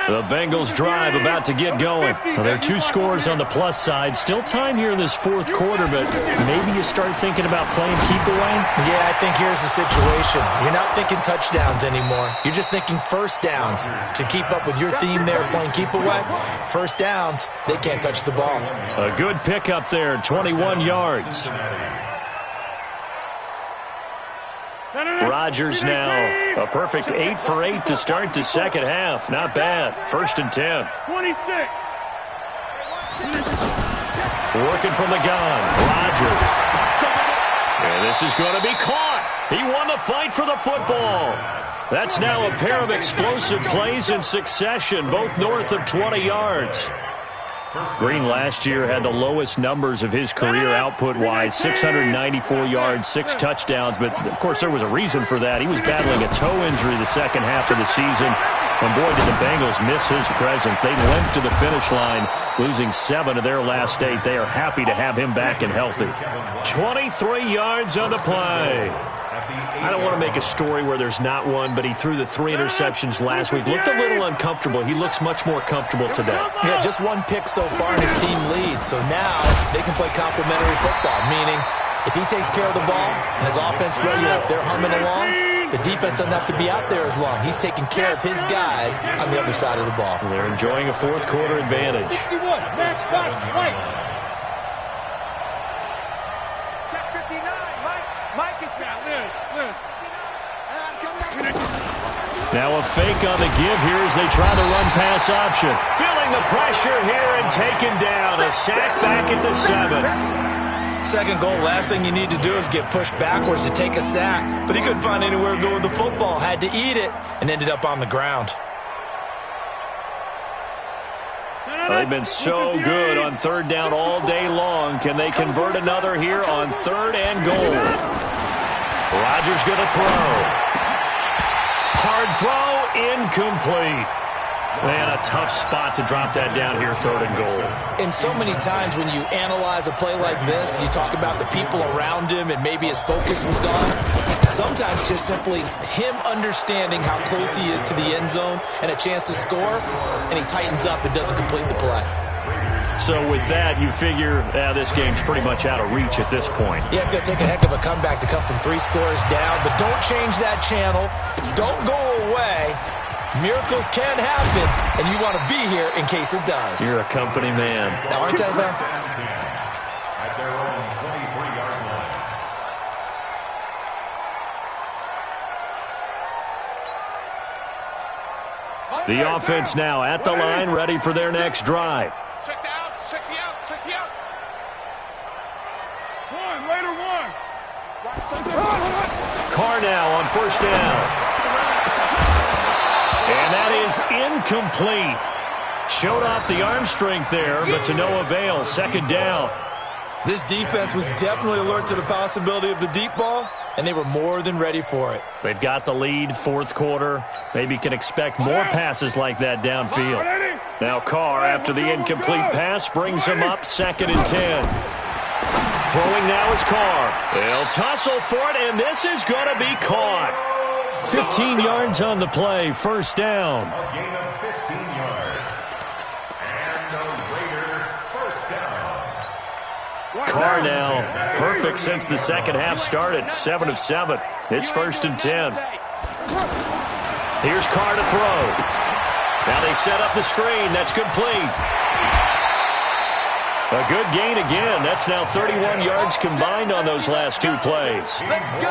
The Bengals drive about to get going. Well, there are 2 scores on the plus side. Still time here in this 4th quarter, but maybe you start thinking about playing keep away? Yeah, I think here's the situation. You're not thinking touchdowns anymore. You're just thinking first downs. To keep up with your theme there, playing keep away, first downs, they can't touch the ball. A good pickup there, 21 yards. Rodgers now a perfect 8 for 8 to start the second half. Not bad. 1st and 10. 26. Working from the gun. Rodgers. And this is going to be caught. He won the fight for the football. That's now a pair of explosive plays in succession, both north of 20 yards. Green last year had the lowest numbers of his career output-wise, 694 yards, 6 touchdowns. But, of course, there was a reason for that. He was battling a toe injury the second half of the season. And, boy, did the Bengals miss his presence. They limped to the finish line, losing 7 of their last 8. They are happy to have him back and healthy. 23 yards on the play. I don't want to make a story where there's not one, but he threw the 3 interceptions last week. Looked a little uncomfortable. He looks much more comfortable today. Yeah, just 1 pick so far and his team leads. So now they can play complementary football, meaning if he takes care of the ball and his offense, if they're humming along, the defense doesn't have to be out there as long. He's taking care of his guys on the other side of the ball. They're enjoying a 4th quarter advantage. 61. Max Fox, Mike. Check 59. Mike is down. Liz. Now a fake on the give here as they try the run pass option. Feeling the pressure here and taken down. A sack back at the 7. Second goal, last thing you need to do is get pushed backwards to take a sack. But he couldn't find anywhere to go with the football. Had to eat it and ended up on the ground. They've been so good on 3rd down all day long. Can they convert another here on 3rd and goal? Rodgers going to throw. Hard throw, incomplete. Man, a tough spot to drop that down here, 3rd and goal. And so many times when you analyze a play like this, you talk about the people around him and maybe his focus was gone. Sometimes just simply him understanding how close he is to the end zone and a chance to score, and he tightens up and doesn't complete the play. So with that, you figure this game's pretty much out of reach at this point. Yeah, it's going to take a heck of a comeback to come from 3 scores down, but don't change that channel. Don't go away. Miracles can happen, and you want to be here in case it does. You're a company man. Now, aren't I, though? At their own 23-yard line. The offense now at the line, ready for their next drive. Check the outs, check the outs, check the outs. Later one. Carr now on first down. And that is incomplete. Showed off the arm strength there, but to no avail. Second down. This defense was definitely alert to the possibility of the deep ball, and they were more than ready for it. They've got the lead, fourth quarter. Maybe can expect more passes like that downfield. Now Carr, after the incomplete pass, brings him up 2nd and 10. Throwing now is Carr. They'll tussle for it, and this is going to be caught. 15 yards on the play, first down. A gain of 15 yards. And the Raiders first down. Carr now, perfect since the second half started, 7 of 7. It's 1st and 10. Here's Carr to throw. Now they set up the screen. That's complete. A good gain again. That's now 31 yards combined on those last 2 plays.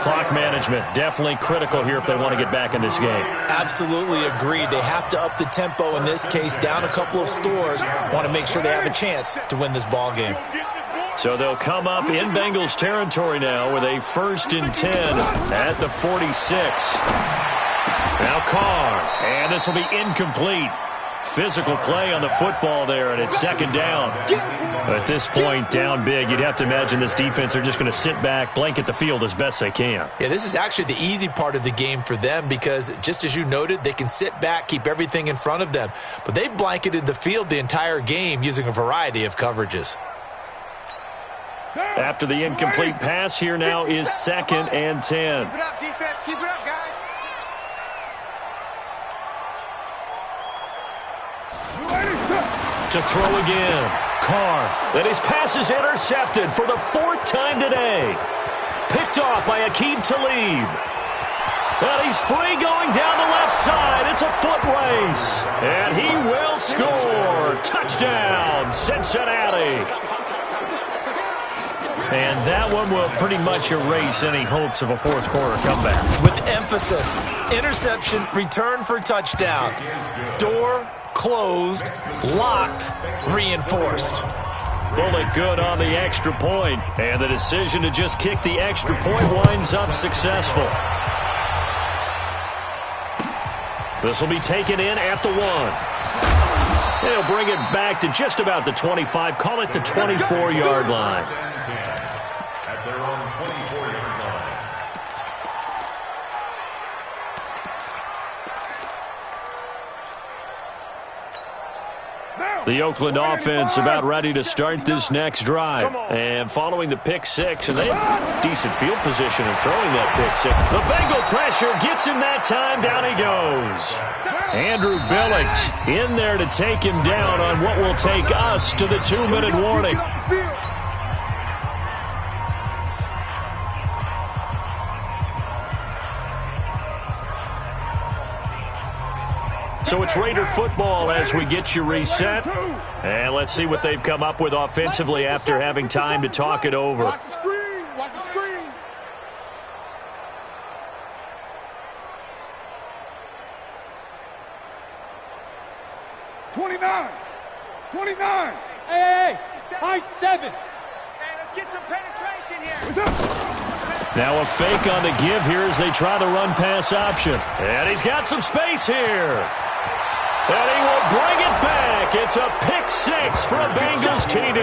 Clock management definitely critical here if they want to get back in this game. Absolutely agreed. They have to up the tempo in this case, down a couple of scores. Want to make sure they have a chance to win this ball game. So they'll come up in Bengals territory now with a 1st and 10 at the 46. Now Carr, and this will be incomplete. Physical play on the football there, and it's 2nd down. At this point, down big, you'd have to imagine this defense, they're just going to sit back, blanket the field as best they can. Yeah, this is actually the easy part of the game for them because, just as you noted, they can sit back, keep everything in front of them. But they've blanketed the field the entire game using a variety of coverages. After the incomplete pass, here now is 2nd and 10. Keep it up, defense. Keep it up, guys. To throw again. Carr. And his pass is intercepted for the 4th time today. Picked off by Aqib Talib. And he's free going down the left side. It's a foot race. And he will score. Touchdown, Cincinnati. And that one will pretty much erase any hopes of a fourth quarter comeback. With emphasis, interception, return for touchdown. Door closed, locked, reinforced. Bullet good on the extra point, and the decision to just kick the extra point winds up successful. This will be taken in at the 1. They'll bring it back to just about the 25, call it the 24-yard line. At their own 24-yard line. The Oakland offense about ready to start this next drive. And following the pick 6, and they have decent field position in throwing that pick 6. The Bengal pressure gets him that time. Down he goes. Andrew Billings in there to take him down on what will take us to the 2-minute warning. So it's Raider football as we get you reset. And let's see what they've come up with offensively after having time to talk it over. Watch the screen. Watch the screen. "29. 29. Hey, high 7. Hey, let's get some penetration here. Now a fake on the give here as they try the run-pass option. And he's got some space here. And he will bring it back. It's a pick 6 for a Bengals TD.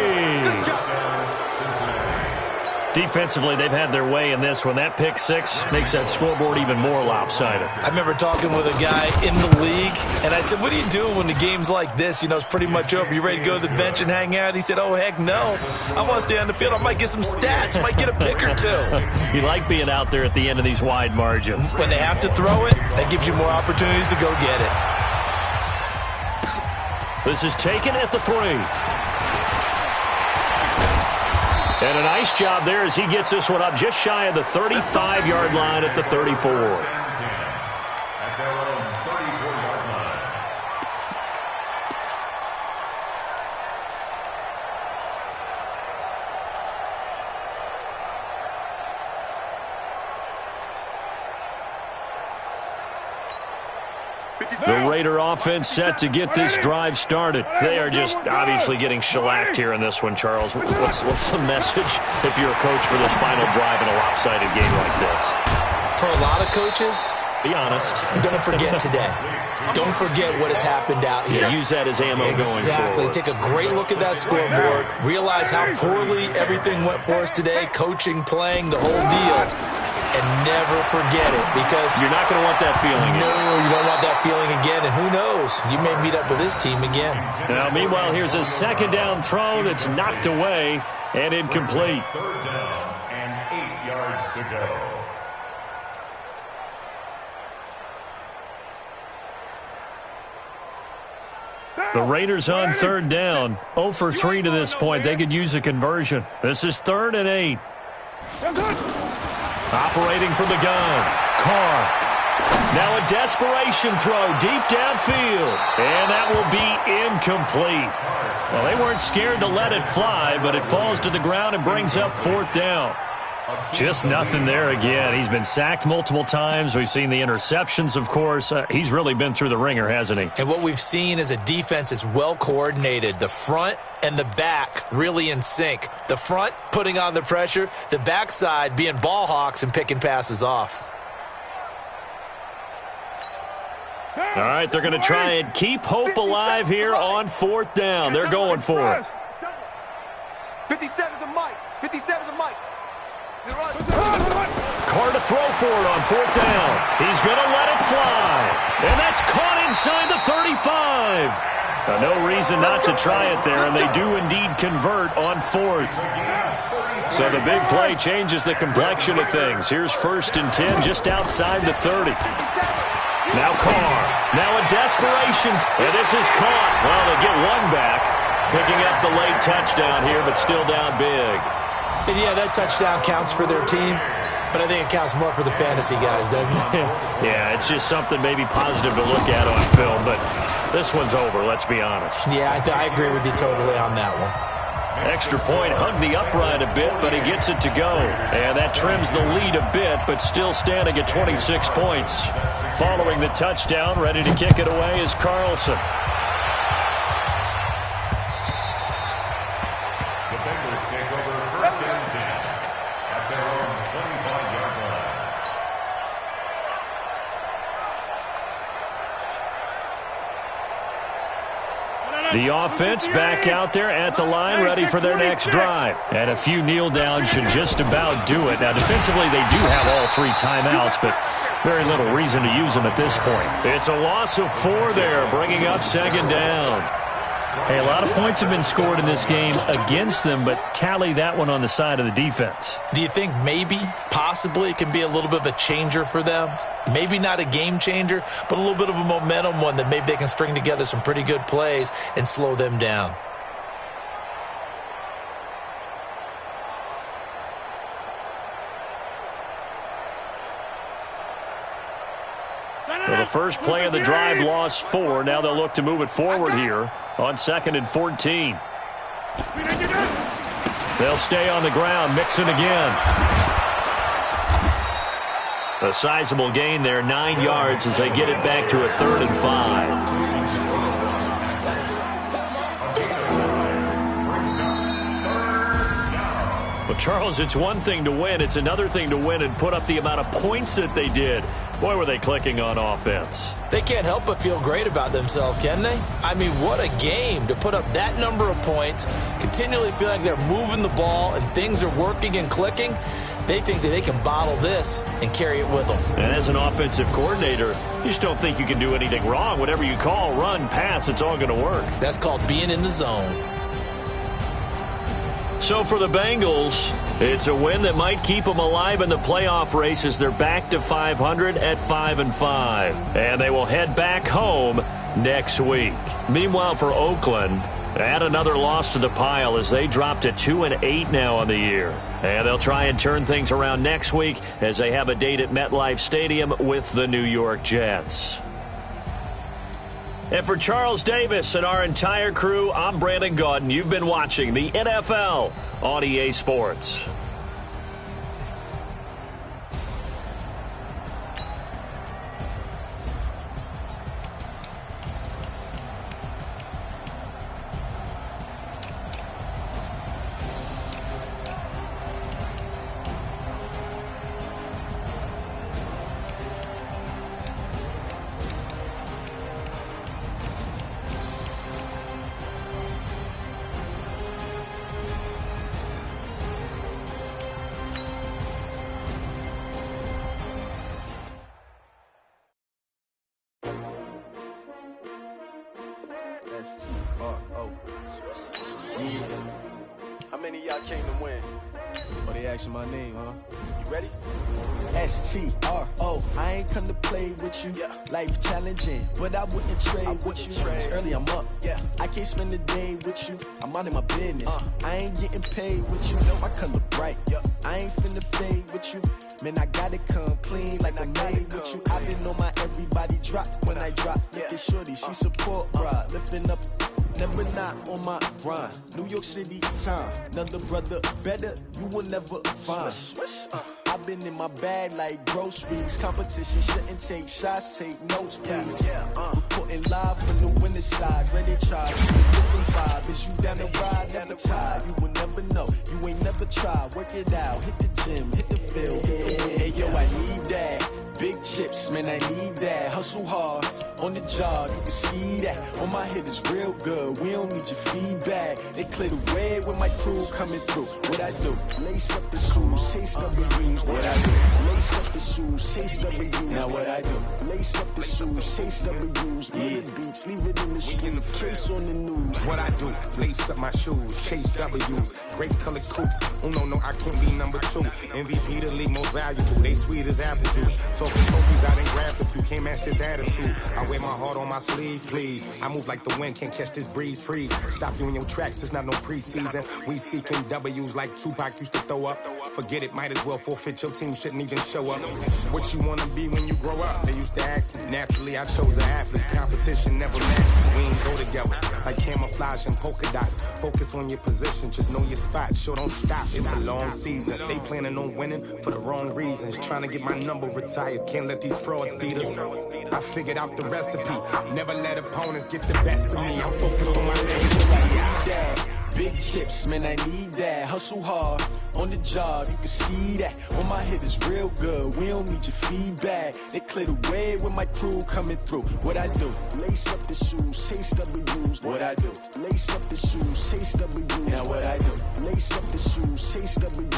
Defensively, they've had their way in this one. That pick 6 makes that scoreboard even more lopsided. I remember talking with a guy in the league, and I said, what do you do when the game's like this? You know, it's pretty much over. You ready to go to the bench and hang out? He said, oh, heck no. I want to stay on the field. I might get some stats. Might get a pick or 2. You like being out there at the end of these wide margins. When they have to throw it, that gives you more opportunities to go get it. This is taken at the 3. And a nice job there as he gets this one up just shy of the 35-yard line at the 34. At their own 34-yard line. The Raider offense set to get this drive started. They are just obviously getting shellacked here in this one, Charles. What's the message if you're a coach for this final drive in a lopsided game like this? For a lot of coaches, be honest. Don't forget today. Don't forget what has happened out here. Yeah, use that as ammo going forward. Exactly. Take a great look at that scoreboard. Realize how poorly everything went for us today. Coaching, playing, the whole deal. And never forget it, because you're not going to want that feeling again. No, you don't want that feeling again, and who knows? You may meet up with this team again. Now, meanwhile, here's a second down throw that's knocked away and incomplete. Third down and 8 yards to go. The Raiders on third down. 0 for 3 to this point. They could use a conversion. This is 3rd and 8. Operating from the gun, Carr. Now a desperation throw deep downfield, and that will be incomplete. Well, they weren't scared to let it fly, but it falls to the ground and brings up 4th down. Just nothing there again. He's been sacked multiple times. We've seen the interceptions, of course. He's really been through the ringer, hasn't he? And what we've seen is a defense that's well coordinated. The front and the back really in sync. The front putting on the pressure, the backside being ball hawks and picking passes off. All right, they're going to try and keep hope alive here on 4th down. They're going for it. 57's the mic. 57's the mic. Carr to throw for it on 4th down. He's going to let it fly. And that's caught inside the 35. No reason not to try it there, and they do indeed convert on 4th. So the big play changes the complexion of things. Here's 1st and 10 just outside the 30. Now Carr. Now a desperation. And this is caught. Well, they get one back. Picking up the late touchdown here, but still down big. And yeah, that touchdown counts for their team, but I think it counts more for the fantasy guys, doesn't it? Yeah, it's just something maybe positive to look at on film, but this one's over, let's be honest. Yeah, I agree with you totally on that one. Extra point, hugged the upright a bit, but he gets it to go. And that trims the lead a bit, but still standing at 26 points. Following the touchdown, ready to kick it away is Carlson. The offense back out there at the line, ready for their next drive. And a few kneel downs should just about do it. Now, defensively, they do have all 3 timeouts, but very little reason to use them at this point. It's a loss of 4 there, bringing up 2nd down. Hey, a lot of points have been scored in this game against them, but tally that one on the side of the defense. Do you think maybe, possibly, it can be a little bit of a changer for them? Maybe not a game changer, but a little bit of a momentum one that maybe they can string together some pretty good plays and slow them down. Well, the first play of the drive lost 4. Now they'll look to move it forward here on 2nd and 14. They'll stay on the ground, mixing again. A sizable gain there, 9 yards as they get it back to a 3rd and 5. Well, Charles, it's one thing to win. It's another thing to win and put up the amount of points that they did. Boy, were they clicking on offense. They can't help but feel great about themselves, can they? I mean, what a game to put up that number of points, continually feel like they're moving the ball and things are working and clicking. They think that they can bottle this and carry it with them. And as an offensive coordinator, you just don't think you can do anything wrong. Whatever you call, run, pass, it's all going to work. That's called being in the zone. So for the Bengals, it's a win that might keep them alive in the playoff race as they're back to 500 at 5-5. And they will head back home next week. Meanwhile, for Oakland, Add another loss to the pile as they drop to 2-8 now on the year. And they'll try and turn things around next week as they have a date at MetLife Stadium with the New York Jets. And for Charles Davis and our entire crew, I'm Brandon Gaudin. You've been watching the NFL on EA Sports. How many of y'all came to win? Oh, they asking my name, huh? You ready? STRO, I ain't come to play with you. Yeah. Life challenging, but I wouldn't trade with you. It's early, I'm up. Yeah. I can't spend the day with you. I'm out of my business. I ain't getting paid with you. No, my color bright. Yeah. I ain't finna fade with you. Man, I gotta come clean like I made with you. I've been on my everybody drop when I drop. Look at shorty, she support ride. Lifting up, never not on my grind. New York City time, another brother better, you will never find. I've been in my bag like groceries. Competition shouldn't take shots, take notes, please. Reporting live from the winner side. Ready to try. Different vibe. Is you down the ride? Never tired. You will never know. You ain't never tried. Work it out. Hit the gym. Hit the field. Hey, yo, I need that. Big chips, man, I need that. Hustle hard on the job. You can see that. On my head is real good. We don't need your feedback. They clear the way with my crew coming through. What I do? Lace up the shoes, chase W's. What I do? Lace up the shoes, chase W's. Now what I do? Lace up the shoes, chase W's. Murder beats, leave it in the street. Case on the news. What I do? Lace up my shoes, chase W's. Great colored coops. Oh no, I can't be number 2. MVP the league most valuable. They sweet as apple juice. Talking trophies, I didn't grab if you can't match this attitude. I wear my heart on my sleeve, please. I move like the wind, can't catch this breeze, freeze. Stop you in your tracks, there's not no preseason. We seeking W's like Tupac used to throw up. Forget it, might as well forfeit. Your team shouldn't even show up. What you wanna be when you grow up? They used to ask me. Naturally, I chose an athlete. Competition never matched. We ain't go together. Like camouflage and polka dots. Focus on your position, just know your spot. Sure, don't stop. It's a long season. They planning on winning for the wrong reasons. Trying to get my number retired. Can't let these frauds beat us. I figured out the recipe. Never let opponents get the best of me. I'm focused on my legacy. Big chips, man, I need that. Hustle hard on the job, you can see that. On my head is real good. We don't need your feedback. They clear the way with my crew coming through. What I do? Lace up the shoes, chase W's. What I do? Lace up the shoes, chase W's. Now what I do? Lace up the shoes, chase W's.